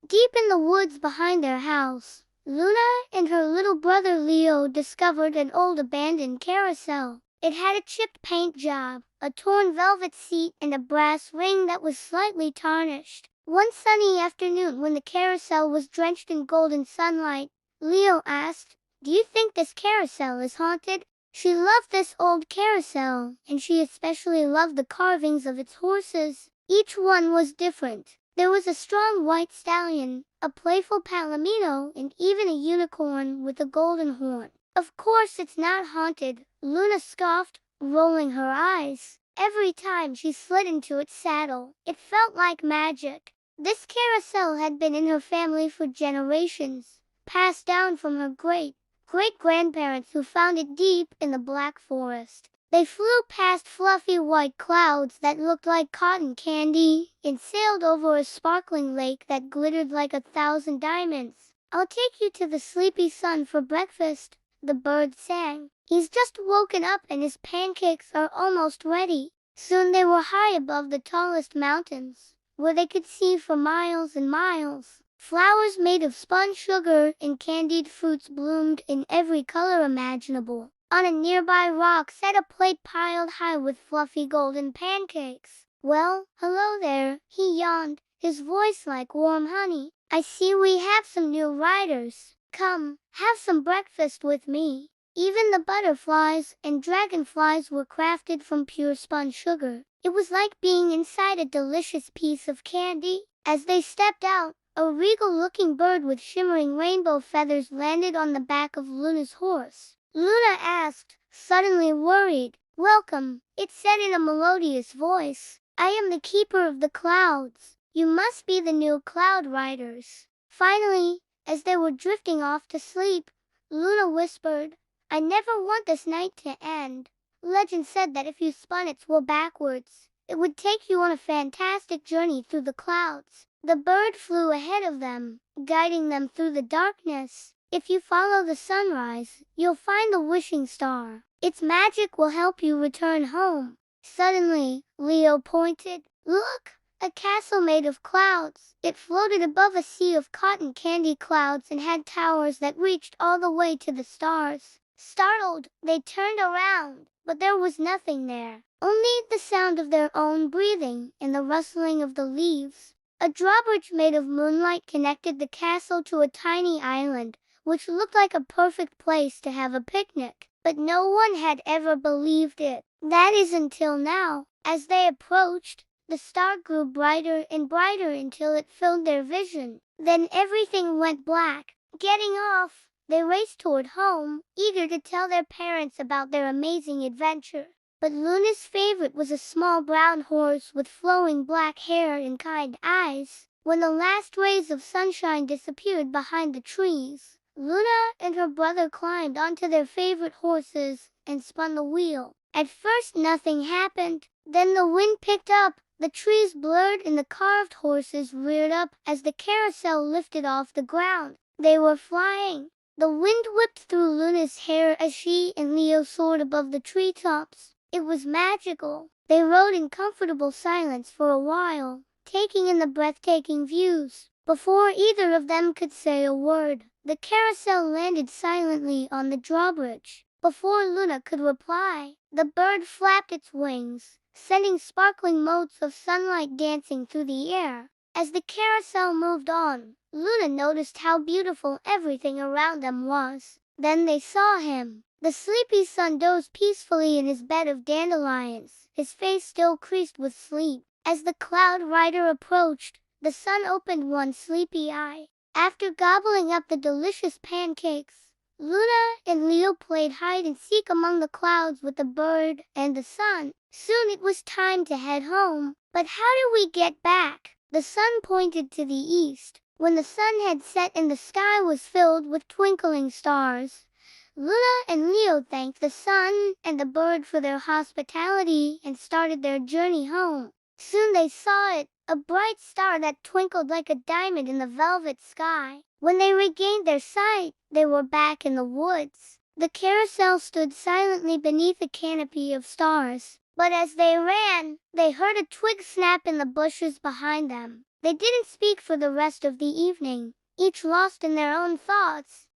Deep in the woods behind their house, Luna and her little brother Leo discovered an old abandoned carousel. It had a chipped paint job, a torn velvet seat, and a brass ring that was slightly tarnished. One sunny afternoon when the carousel was drenched in golden sunlight, Leo asked, "Do you think this carousel is haunted?" She loved this old carousel, and she especially loved the carvings of its horses. Each one was different. There was a strong white stallion, a playful palomino, and even a unicorn with a golden horn. "Of course it's not haunted," Luna scoffed, rolling her eyes. Every time she slid into its saddle, it felt like magic. This carousel had been in her family for generations, passed down from her great-grandparents who found it deep in the Black Forest. They flew past fluffy white clouds that looked like cotton candy and sailed over a sparkling lake that glittered like 1,000 diamonds. "I'll take you to the sleepy sun for breakfast," the bird sang. "He's just woken up and his pancakes are almost ready." Soon they were high above the tallest mountains, where they could see for miles and miles. Flowers made of spun sugar and candied fruits bloomed in every color imaginable. On a nearby rock sat a plate piled high with fluffy golden pancakes. "Well, hello there," he yawned, his voice like warm honey. "I see we have some new riders. Come, have some breakfast with me." Even the butterflies and dragonflies were crafted from pure spun sugar. It was like being inside a delicious piece of candy. As they stepped out, a regal-looking bird with shimmering rainbow feathers landed on the back of Luna's horse. Luna asked, suddenly worried. "Welcome," it said in a melodious voice. "I am the keeper of the clouds. You must be the new cloud riders." Finally, as they were drifting off to sleep, Luna whispered, "I never want this night to end. Legend said that if you spun its wool backwards, it would take you on a fantastic journey through the clouds." The bird flew ahead of them, guiding them through the darkness. "If you follow the sunrise, you'll find the wishing star. Its magic will help you return home." Suddenly, Leo pointed. "Look, a castle made of clouds." It floated above a sea of cotton candy clouds and had towers that reached all the way to the stars. Startled, they turned around, but there was nothing there. Only the sound of their own breathing and the rustling of the leaves. A drawbridge made of moonlight connected the castle to a tiny island, which looked like a perfect place to have a picnic. But no one had ever believed it. That is until now. As they approached, the star grew brighter and brighter until it filled their vision. Then everything went black. Getting off, they raced toward home, eager to tell their parents about their amazing adventure. But Luna's favorite was a small brown horse with flowing black hair and kind eyes. When the last rays of sunshine disappeared behind the trees, Luna and her brother climbed onto their favorite horses and spun the wheel. At first nothing happened. Then the wind picked up, the trees blurred, and the carved horses reared up as the carousel lifted off the ground. They were flying. The wind whipped through Luna's hair as she and Leo soared above the treetops. It was magical. They rode in comfortable silence for a while, taking in the breathtaking views. Before either of them could say a word, the carousel landed silently on the drawbridge. Before Luna could reply, the bird flapped its wings, sending sparkling motes of sunlight dancing through the air. As the carousel moved on, Luna noticed how beautiful everything around them was. Then they saw him. The sleepy sun dozed peacefully in his bed of dandelions, his face still creased with sleep. As the cloud rider approached, the sun opened one sleepy eye. After gobbling up the delicious pancakes, Luna and Leo played hide and seek among the clouds with the bird and the sun. Soon it was time to head home. "But how do we get back?" The sun pointed to the east. When the sun had set and the sky was filled with twinkling stars, Luna and Leo thanked the sun and the bird for their hospitality and started their journey home. Soon they saw it, a bright star that twinkled like a diamond in the velvet sky. When they regained their sight, they were back in the woods. The carousel stood silently beneath a canopy of stars. But as they ran, they heard a twig snap in the bushes behind them. They didn't speak for the rest of the evening, each lost in their own thoughts.